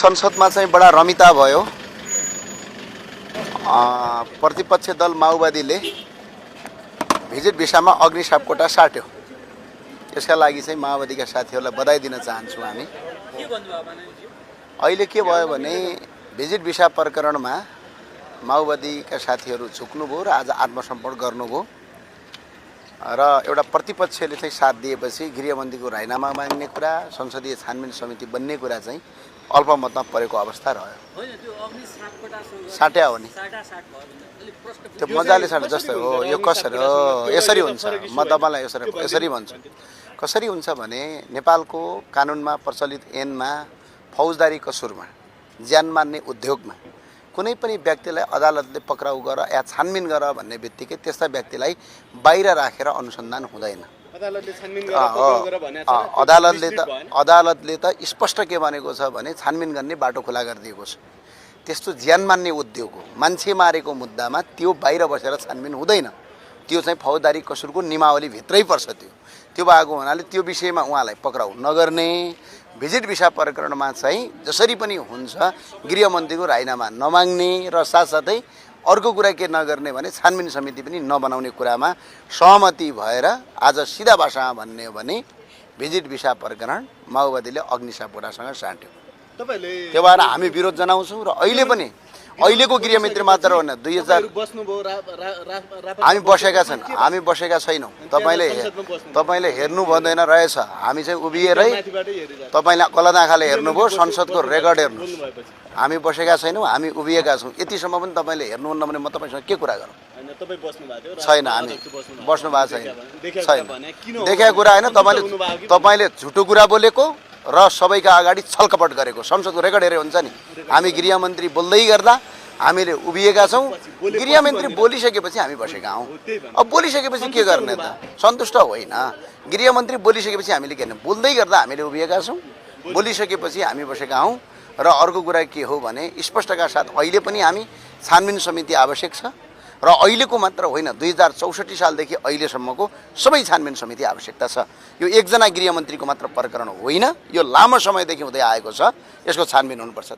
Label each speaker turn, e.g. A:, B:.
A: संसदमा चाहिँ बडा रमिता भयो। प्रतिपक्ष दल माओवादीले भिजिट भिसामा अग्नि सापकोटा साट्यो। यसका लागि चाहिँ माओवादीका साथीहरूलाई बधाई दिन चाहन्छु हामी। अहिले के भयो भने भिजिट भिसा प्रकरणमा माओवादीका साथीहरू झुक्नुभयो र आज आत्मसमर्पण गर्नुभयो र एउटा प्रतिपक्षले चाहिँ साथ दिएपछि गृहमन्त्रीको राजीनामा माग्ने कुरा, संसदीय छानबिन समिति बन्ने कुरा चाहिँ अल्पमतमा परेको अवस्था रह्यो। साट्या हो नि, त्यो मजाले साट्यो जस्तो हो। यो कसरी हो? यसरी हुन्छ। म तपाईँलाई यसरी भन्छु। कसरी हुन्छ भने नेपालको कानुनमा प्रचलित ऐनमा फौजदारी कसुरमा ज्यान मार्ने उद्योगमा कुनै पनि व्यक्तिलाई अदालतले पक्राउ गर या छानबिन गर भन्ने बित्तिकै त्यस्ता व्यक्तिलाई बाहिर राखेर अनुसन्धान हुँदैन। अदालतले त स्पष्ट के भनेको छ भने छानबिन गर्ने बाटो खुला गरिदिएको छ। त्यस्तो ज्यान मान्ने उद्योग हो, मान्छे मारेको मुद्दामा त्यो बाहिर बसेर छानबिन हुँदैन। त्यो चाहिँ फौजदारी कसुरको नियमावलीभित्रै पर्छ। त्यो भएको हुनाले त्यो विषयमा उहाँलाई पक्राउ नगर्ने, भिजिट भिसा प्रकरणमा चाहिँ जसरी पनि हुन्छ गृहमन्त्रीको राजीनामा नमाग्ने र साथसाथै अर्को कुरा के नगर्ने भने छानबिन समिति पनि नबनाउने कुरामा सहमति भएर आज सिधा भाषामा भन्ने हो भने भिजिट भिसा प्रकरण माओवादीले अग्नि सापकोटासँग साट्यो। त्यो भएर हामी विरोध जनाउँछौँ र अहिलेको गृहमन्त्री मात्र हो न 2000 हामी बसेका छैनौँ। तपाईँले हेर्नु भन्दैन रहेछ। हामी चाहिँ उभिएरै तपाईँले कलद आँखाले हेर्नुभयो, संसदको रेकर्ड हेर्नुहोस्। हामी बसेका छैनौँ, हामी उभिएका छौँ। यतिसम्म पनि तपाईँले हेर्नुहुन्न भने म तपाईँसँग के कुरा गरौँ? छैन, हामी बस्नु भएको छैन। देखेको कुरा होइन। तपाईँले झुटो कुरा बोलेको र सबैका अगाडि छलकपट गरेको संसदको रेकर्ड हेरे हुन्छ नि। हामी गृहमन्त्री बोल्दै गर्दा हामीले उभिएका छौँ। गृहमन्त्री बोलिसकेपछि हामी बसेका हौँ। अब बोलिसकेपछि के गर्ने त? सन्तुष्ट होइन। गृहमन्त्री बोलिसकेपछि हामीले के गर्ने? बोल्दै गर्दा हामीले उभिएका छौँ, बोलिसकेपछि हामी बसेका हौँ। र अर्को कुरा के हो भने स्पष्टका साथ अहिले पनि हामी छानबिन समिति आवश्यक छ र अहिलेको मात्र होइन, 2064 सालदेखि अहिलेसम्मको सबै छानबिन समिति आवश्यकता छ। यो एकजना गृहमन्त्रीको मात्र प्रकरण होइन, यो लामो समयदेखि हुँदै आएको छ। यसको छानबिन हुनुपर्छ।